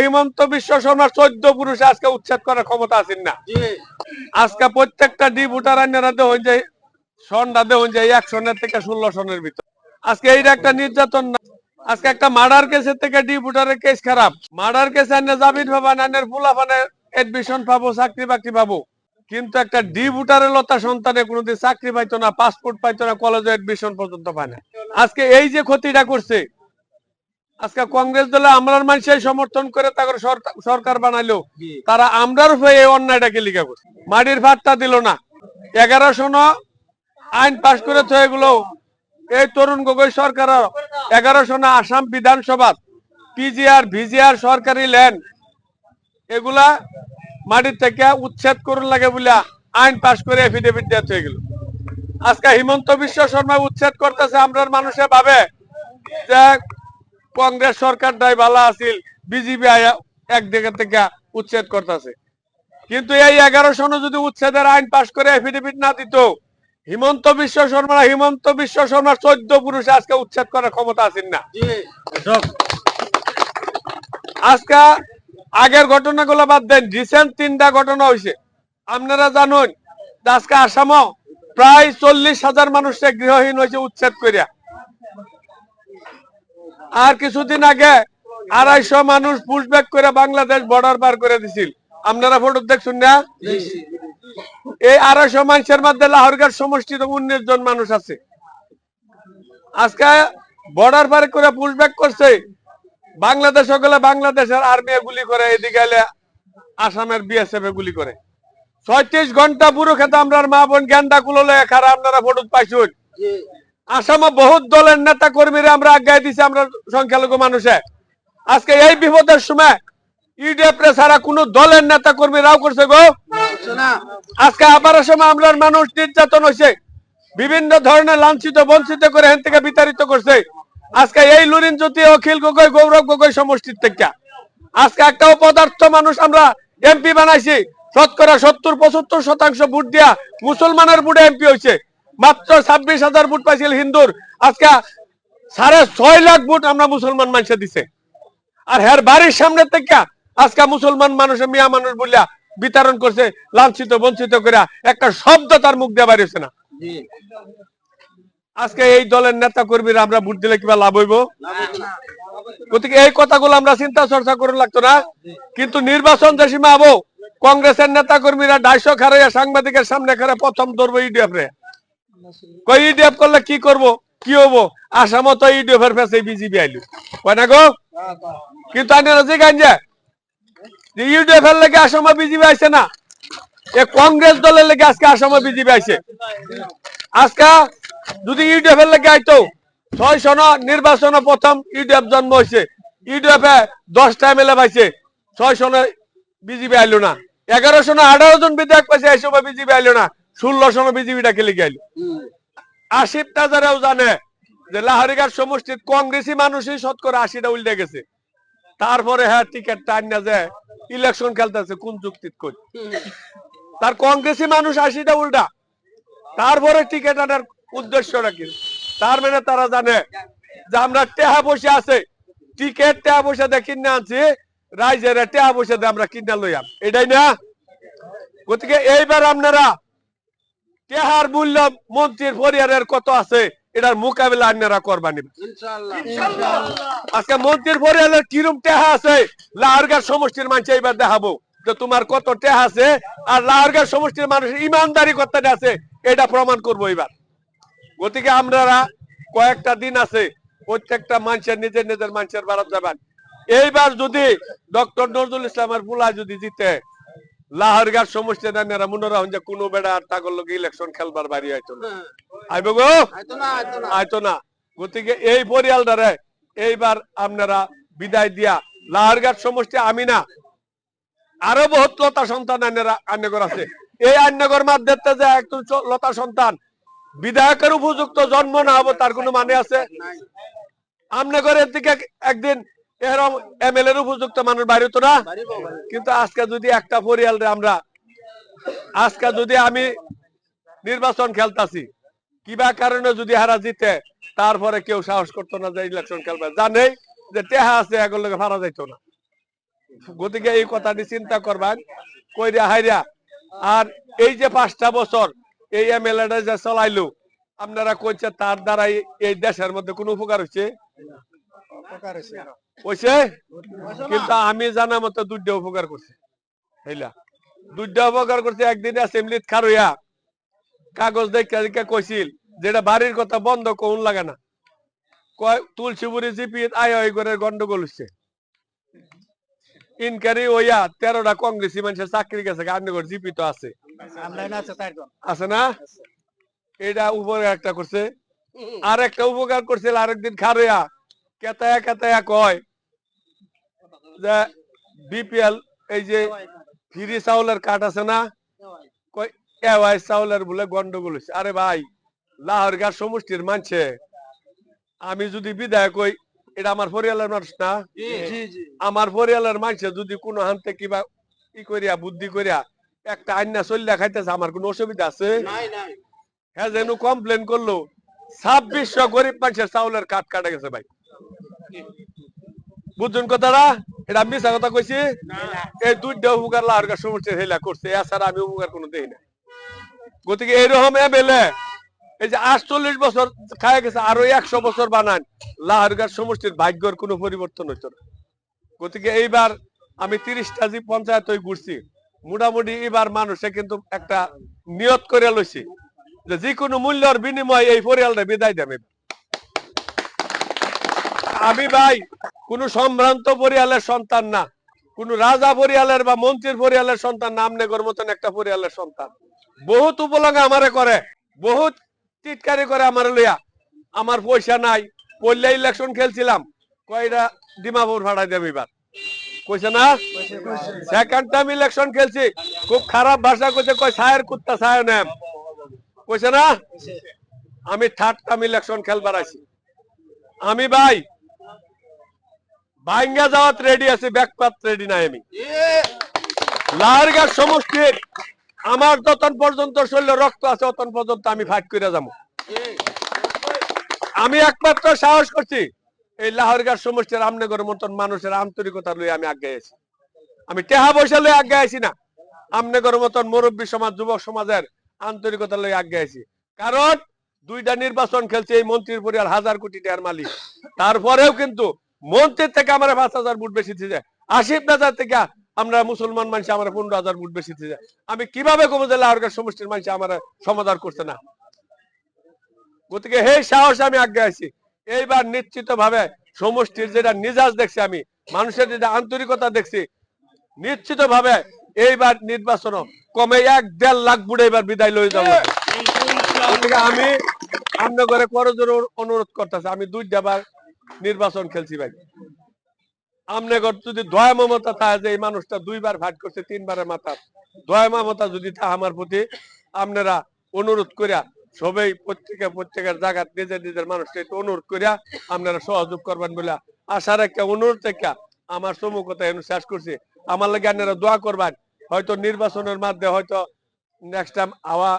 হিমন্ত বিশ্ব শর্মার 14 পুরুষে আজকে উচ্ছেদ করার ক্ষমতা আছেন না। আজকে প্রত্যেকটা ডি ভোটার আইনারাতে হয়ে যায় সন্ধ্যাতে হয়ে যায় 1 সনের থেকে 16 সনের ভিতর। আজকে এইটা একটা নির্যাতন না, আজকে একটা মার্ডার কেসের থেকে ডি ভোটারের কেস খারাপ। মার্ডার কেসে আনে জামিন পাবেন, আনের ফুলাফানে এডমিশন পাবো, চাকরি বাকরি পাবো, কিন্তু একটা ডি ভোটারের লতা সন্তানে কোনোদিন চাকরি পাইতো না, পাসপোর্ট পাইতো না, কলেজে এডমিশন পর্যন্ত পায় না। আজকে এই যে ক্ষতিটা করছে, আজকে কংগ্রেস দলে আমরার মানুষই সমর্থন করে তাদের সরকার বানাইলো, তারা আমরার হয়ে এই অন্যায়টাকে লিখা করছে, মাটির ভাতটা দিল না। 1100 আইন পাশ করে তো এগুলো এই তরুণ গগৈ সরকার 1100 আসাম বিধানসভা পিজিআর ভিজিআর সরকারি ল্যান্ড এগুলা মাটির থেকে উচ্ছেদ করুন লাগে বলে আইন পাশ করে এফিডেভিট দেওয়া হয়ে গেল। আজকে হিমন্ত বিশ্ব শর্মা উচ্ছেদ করতেছে, আমরার মানুষে ভাবে যে কংগ্রেস সরকারটাই ভালো আছিল, বিজেপি একদিকে থেকে উচ্ছেদ করতেছে। কিন্তু এই 1100 যদি উচ্ছেদের আইন পাশ করে এফিডেভিট না দিত, হিমন্ত বিশ্ব শর্মার 14 পুরুষে আজকে উচ্ছেদ করার ক্ষমতা আছেন না। আজকে আগের ঘটনাগুলো বাদ দেন, রিসেন্ট 3টা ঘটনা হয়েছে। আপনারা জানুন আজকে আসামও প্রায় 40,000 মানুষকে গৃহহীন হয়েছে উচ্ছেদ করিয়া। আর কিছুদিন আগে 250 মানুষ পুশব্যাক করে বাংলাদেশ বর্ডার পার করে দিছিল। আপনারা ফটো দেখছেন না? এই 250 মানুষের মধ্যে লাহোরগাঁও সমষ্টিতে 19 জন মানুষ আছে। আজকে বর্ডার পার করে পুশব্যাক করছে, বাংলাদেশ গেলে বাংলাদেশের আর্মি গুলি করে, এদিকে গেলে আসামের বিএসএফ গুলি করে। 36 ঘন্টা পুরো খেতে আমরা মা বোন গেন্দা কুলো খারা, আপনারা ফটো পাইছুন। আসামে বহুত দলের নেতা কর্মীরা আমরা আজ্ঞায় দিছি, আমরা সংখ্যালঘু মানুষে। আজকে এই বিপদের সময় ইউডিএফ রে ছাড়া কোন দলের নেতা কর্মীরাও করছে গো। আজকে আবার সময় আমরা মানুষ নির্যাতন হয়েছে, বিভিন্ন ধরনের লাঞ্ছিত বঞ্চিত করে এখান থেকে বিতাড়িত করছে। আজকে এই লুরিন জ্যোতি, অখিল গগৈ, গৌরব গগৈ সমষ্টির থেকে আজকে একটা অপদার্থ মানুষ আমরা এমপি বানাইছি। শতকরা 70-75% ভোট দিয়া মুসলমানের ভোটে এমপি হয়েছে। মাত্র 26,000 ভোট পাইছিল হিন্দুর, আজকে 6.5 লাখ ভোট আমরা মুসলমান মানুষে দিছে। আর হের বাড়ির সামনে থেকে আজকে মুসলমান মানুষের মিয়া মানুষ বলিয়া বিতরণ করছে, লাঞ্ছিত বঞ্চিত করে একটা শব্দ তার মুখ দিয়ে বাড়িছে না। আজকে এই দলের নেতা কর্মীরা আমরা ভোট দিলে কিবা লাভ হইব? গতিকে এই কথাগুলো আমরা চিন্তা চর্চা করে লাগতো না। কিন্তু নির্বাচন যে সীমা হবো, কংগ্রেসের নেতা কর্মীরা 250 খারাইয়া সাংবাদিকের সামনে খারে প্রথম ধরবো ইউডিএফ রে। কই ইউডিএফ করলে কি করব, কি হবো? আসামও তো ইউডিএফ এর ফেসে বিজেপি আইলো, কয় না গো? কিন্তু আপনারা জিগান যে ইউডিএফ এর লেগে আসামে বিজেপি আইছে না, এ কংগ্রেস দলের লেগে আজকে আসামে বিজেপি আইছে। আজকে যদি ইউডিএফ এর লেগে আইতো, 6 সন নির্বাচনে প্রথম ইউডিএফ জন্ম হয়েছে, ইউডিএফ এ 10টা এমএলএ পাইছে, 6 সনে বিজেপি আইলো না। 11 সনে 18 জন বিধায়ক পাইছে, এই সময় বিজেপি আইলো না। 16 সনে বিজেপিটা কে লিখে আইলো। আসিফ তাজারাও জানে যে লাহোরগাঁও সমষ্টির কংগ্রেসি মানুষই শতকরা 80টা উল্টে গেছে। তারপরে হ্যাঁ টিকিটটা আইনা যায় ইলেকশন খেলতেছে কোন যুক্তিত কই? তার কংগ্রেসি মানুষ 80টা উল্টা, তারপরে টিকিট আনার উদ্দেশ্যটা কি? তার মানে তারা জানে যে আমরা টেহা বসে আছে, টিকিট টেহা বসে দিয়ে কিনে আনছি, রাইজের টেহা বসে দিয়ে আমরা কিনে লইয়াম, এটাই না? গতিকে এইবার আপনারা টেহার মূল্য মন্ত্রীর পরিবারের কত আছে, এটার মোকাবিলা আপনারা করবানি আজকে মন্ত্রীর পরিবারের কিরম টেহা আছে লাহোরগাঁও সমষ্টির মানুষ এইবার দেখাবো যে তোমার কত টেহা আছে, আর লাহোরগাঁও সমষ্টির মানুষের ইমানদারি কতটা আছে এটা প্রমাণ করবো এবার। গতিকে আপনারা কয়েকটা দিন আছে, প্রত্যেকটা মানুষের নিজের নিজের মানুষের বাড়াত যাবেন। এইবার যদি ডক্টর নজরুল ইসলামের পুলা যদি জিতে, লাহোরগাঁও সমষ্টির নেতারা মনে রাখুন যে কোনো বেড়া আর তাগর লোক ইলেকশন খেলবার বাড়ি আইতো না, আইব গো? আইতো না। গতিকে এই পরিয়ালটারে এইবার আপনারা বিদায় দিয়া লাহোরগাঁও সমষ্টি আমি না, আরো বহুত লতা সন্তান আন্যগর আছে। এই আন্যগর মাধ্যমে যে একটু লতা সন্তান বিধায়কের উপযুক্ত জন্ম না হবো তার কোনো মানে আছে? আমনগরের দিকে একদিন এরকম এমএলএ এর উপযুক্ত মানুষ বাইরে তো না। কিন্তু আজকে যদি একটা পরিয়ালরে আমরা আজকে যদি আমি নির্বাচন খেলতাছি, কিবা কারণে যদি হারা জিতে, তারপরে কেউ সাহস করতো না যে ইলেকশন খেলবে, জানে যে টেহা আছে এগুলোকে ফারা যাইতো না। গতিকে এই কথাটি চিন্তা করবেন কইরা হাইরা। আর এই যে 5টা বছর এই এমএলএটা যে চালাইলো, আপনারা কইছে তার দ্বারাই এই দেশের মধ্যে কোনো উপকার হয়েছে? হয়েছে? কিন্তু আমি জানা মতো দুইটা উপকার করছে। হইলা দুইটা উপকার করছে। একদিন অ্যাসেম্বলিত খারইয়া কাগজ দেখে কইছিল যেটা বাড়ির কথা বন্ধ কোন লাগে না, কয় তুলসীপুরি জিপি আয় করে গন্ডগোল হচ্ছে। ইনকারি ওইয়া 13টা কংগ্রেসি মানুষের চাকরি গেছে, গান্ধীগড় জিপি তো আছে আছে না? এটা উপরে একটা করছে। আর একটা উপকার করছিল আরেকদিন খারইয়া কেতায়া কেতায়া কয় যে বিপিএল এই যে ফ্রি চাউলের কার্ড আছে না, কয় এওয়াই চাউলের বলে গন্ডগোল হচ্ছে। আরে ভাই, লাহরগাঁ সমষ্টির মানছে, আমি যদি বিধায়ক হই, এটা আমার পরিয়ালের মানুষ না? আমার পরিয়ালের মানুষে যদি কোনো হান্তে কিবা ই করিয়া বুদ্ধি করিয়া একটা আইনা চলিয়া খাইতেছে, আমার কোনো অসুবিধা আছে? হ্যাঁ, যেন কমপ্লেন করলো 2600 গরিব মানুষের চাউলের কাঠ কাটা গেছে ভাই। বুঝছেন কথাটা? এটা মিছা কথা কইছি? এই দুইটা উপকার লাহরগাঁ সমষ্টির হেলা করছে, এছাড়া আমি উপকার কোনো দেই না। গতিকে এইরকম এমএলএ এই যে 48 বছর খায় গেছে, আরো 100 বছর বানান, লাহরগাঁ সমষ্টির ভাগ্যের কোনো পরিবর্তন হইতো না। গতিকে এইবার আমি 30টা জি পঞ্চায়েত ঘুরছি, মোটামুটি এবার মানুষে কিন্তু একটা নিয়ত করে লইছি যে যে কোনো মূল্যের বিনিময়ে এই পরিয়ালটা বিদায় দেবে। আমি ভাই কোন সম্ভ্রান্ত পরিয়ালের সন্তান না, কোন রাজা পরিয়ালের বা মন্ত্রীর পরিয়ালের সন্তান না, আমনেগর মতন একটা পরিয়ালের সন্তান। বহুত উপলঙ্ঘা আমারে করে, বহুত টিটকারি করে আমার লইয়া। আমার পয়সা নাই, পল্লে ইলেকশন খেলছিলাম, কয়টা ডিমাপুর ভাড়া দেব এবার কইছে না? সেকেন্ড টাইম ইলেকশন খেলছি, খুব খারাপ ভাষা কইছে, কয় ছায়ের কুত্তা ছায় নেম কইছে না? আমি থার্ড টাইম ইলেকশন খেলবার আছি। আমি ভাই ভাঙ্গা যাওয়াত রেডি আছি, ব্যাকপাত রেডি নাই। আমি লাহরগাঁ সমষ্টির আমার যতন পর্যন্ত শরীরে রক্ত আছে ততন পর্যন্ত আমি ফাইট করে যাবো। আমি একমাত্র সাহস করছি এই লাহরগাঁ সমষ্টির আমনগর মতন মানুষের আন্তরিকতা লইয়া আমি আগে আছি। আমি টেহা পয়সা লইয়া আগে আছি না, আমনগর মতন মুরব্বী সমাজ, যুবক সমাজের আন্তরিকতা লইয়া আগে আছি। কারণ 2টা নির্বাচন খেলছে এই মন্ত্রীর পরিবার 1000 কোটি টাকার মালিক, তারপরেও কিন্তু মন্ত্রীর থেকে আমার 5000 ভোট বেশি দিয়েছে, আসিফ নজর থেকে আমরা মুসলমান মানুষ আমার 15000 ভোট বেশি দিয়েছে। আমি কিভাবে কমে যে লাহরগাঁ সমষ্টির মানুষ আমার সমাধান করছে না? গতিকে এই সাহস আমি আগে আছি। এইবার নিশ্চিত ভাবে সমষ্টির যেটা নিজাজ দেখছি, আমি মানুষের যেটা আন্তরিকতা দেখছি, নিশ্চিত ভাবে এইবার নির্বাচন কমে 1-1.5 লাখ বুড়ে এবার বিদায় লয়ে যাবো। আমি আপনার ঘরে করজোর অনুরোধ করতেছি, আমি 2টা বার নির্বাচন খেলছি ভাই। আমনে ঘর যদি দয়া মমতা থাকে যে এই মানুষটা 2বার ভাট করছে, 3বারের মাথা দয়া মমতা যদি থাকে আমার প্রতি, আপনারা অনুরোধ করিয়া সবাই প্রত্যেকের জায়গা নিজের নিজের মানুষকে অনুরোধ করিয়া আপনারা সহযোগ করবেন বলে আশার একটা অনুরোধ থেকে আমার সম্মুখতা শেষ করছি। আমার লাগে আপনারা দোয়া করবেন, হয়তো নির্বাচনের মাধ্যমে হয়তো নেক্সট টাইম আওয়া